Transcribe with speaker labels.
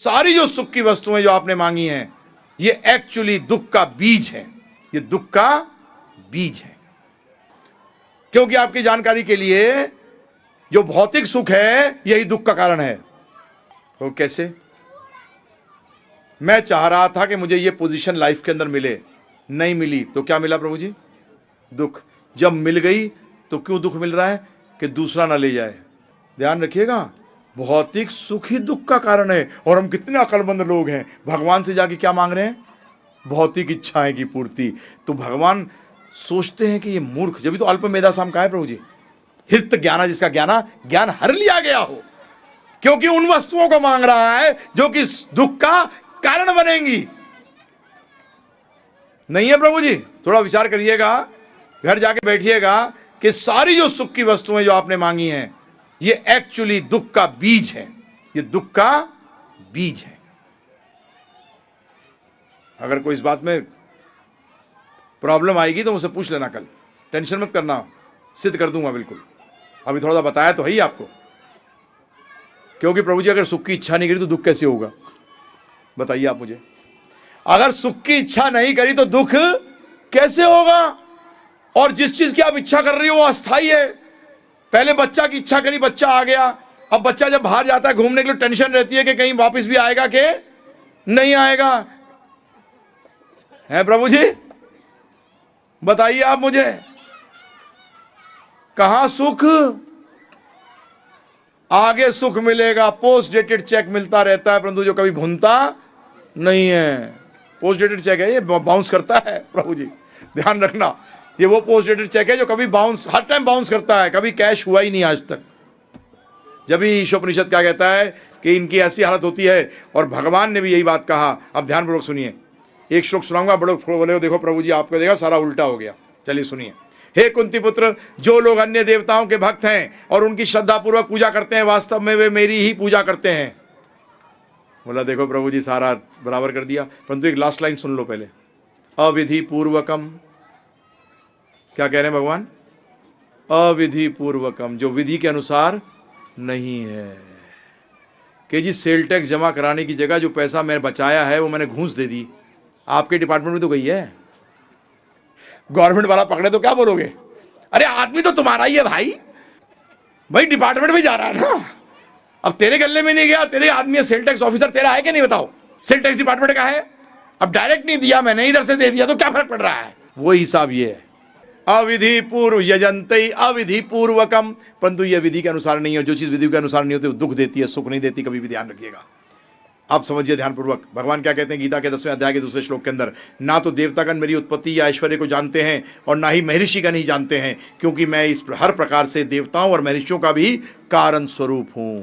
Speaker 1: सारी जो सुख की वस्तुएं जो आपने मांगी हैं, ये एक्चुअली दुख का बीज है। ये दुख का बीज है। क्योंकि आपकी जानकारी के लिए जो भौतिक सुख है यही दुख का कारण है। तो कैसे? मैं चाह रहा था कि मुझे ये पोजीशन लाइफ के अंदर मिले, नहीं मिली तो क्या मिला प्रभु जी? दुख। जब मिल गई तो क्यों दुख मिल रहा है? कि दूसरा ना ले जाए। ध्यान रखिएगा, भौतिक सुख ही दुख का कारण है। और हम कितने अकलमंद लोग हैं, भगवान से जाके क्या मांग रहे हैं? भौतिक इच्छाएं की पूर्ति। तो भगवान सोचते हैं कि ये मूर्ख, जब भी तो अल्प मेधासाम कहा है प्रभु जी, हित ज्ञाना, जिसका ज्ञान हर लिया गया हो, क्योंकि उन वस्तुओं को मांग रहा है जो कि दुख का कारण बनेंगी। नहीं है प्रभु जी? थोड़ा विचार करिएगा, घर जाके बैठिएगा कि सारी जो सुख की वस्तुएं जो आपने मांगी हैं, ये एक्चुअली दुख का बीज है। ये दुख का बीज है। अगर कोई इस बात में प्रॉब्लम आएगी तो मुझसे पूछ लेना, कल टेंशन मत करना, सिद्ध कर दूंगा बिल्कुल। अभी थोड़ा सा बताया तो है ही आपको। क्योंकि प्रभु जी अगर सुख की इच्छा नहीं करी तो दुख कैसे होगा? बताइए आप मुझे। अगर सुख की इच्छा नहीं करी तो दुख कैसे होगा? और जिस चीज की आप इच्छा कर रही हो वो अस्थाई है। पहले बच्चा की इच्छा करी, बच्चा आ गया। अब बच्चा जब बाहर जाता है घूमने के लिए, टेंशन रहती है कि कहीं वापस भी आएगा कि नहीं आएगा। है प्रभु जी? बताइए आप मुझे, कहां सुख? आगे सुख मिलेगा, पोस्ट डेटेड चेक मिलता रहता है, परंतु जो कभी भूनता नहीं है। पोस्ट डेटेड चेक है, ये बाउंस करता है प्रभु जी, ध्यान रखना। ये वो पोस्ट डेटेड चेक है जो कभी बाउंस, हर टाइम बाउंस करता है, कभी कैश हुआ ही नहीं आज तक। जब भी ईशोपनिषद क्या कहता है कि इनकी ऐसी हालत होती है, और भगवान ने भी यही बात कहा। अब ध्यानपूर्वक सुनिए, एक श्लोक सुनाऊंगा, बड़े बोले देखो प्रभु जी आपको देखा सारा उल्टा हो गया। चलिए सुनिए। हे कुंती पुत्र, जो लोग अन्य देवताओं के भक्त हैं और उनकी श्रद्धा पूर्वक पूजा करते हैं, वास्तव में वे मेरी ही पूजा करते हैं। बोला देखो प्रभु जी सारा बराबर कर दिया, परंतु एक लास्ट लाइन सुन लो पहले। अविधि पूर्वकम, क्या कह रहे हैं भगवान? अविधि पूर्वकम, जो विधि के अनुसार नहीं है। कि जी सेल टैक्स जमा कराने की जगह जो पैसा मैंने बचाया है वो मैंने घूस दे दी। आपके डिपार्टमेंट में तो गई है, गवर्नमेंट वाला पकड़े तो क्या बोलोगे? अरे आदमी तो तुम्हारा ही है भाई, भाई डिपार्टमेंट में जा रहा है ना। अब तेरे गले में नहीं गया, तेरे आदमी है, सेल टैक्स ऑफिसर तेरा है कि नहीं बताओ? सेल टैक्स डिपार्टमेंट का है। अब डायरेक्ट नहीं दिया मैंने, इधर से दे दिया, तो क्या फर्क पड़ रहा है? वो हिसाब ये है। अविधि पूर्व यजंते अविधि पूर्वकम, परंतु यह विधि के अनुसार नहीं है। जो चीज विधि के अनुसार नहीं होती वो दुख देती है, सुख नहीं देती, कभी भी ध्यान रखिएगा। आप समझिए ध्यानपूर्वक, भगवान क्या कहते हैं गीता के 10वें अध्याय के 2 श्लोक के अंदर, ना तो देवतागण मेरी उत्पत्ति या ऐश्वर्य को जानते हैं और ना ही महर्षिगण ही जानते हैं, क्योंकि मैं इस हर प्रकार से देवताओं और महर्षियों का भी कारण स्वरूप हूं।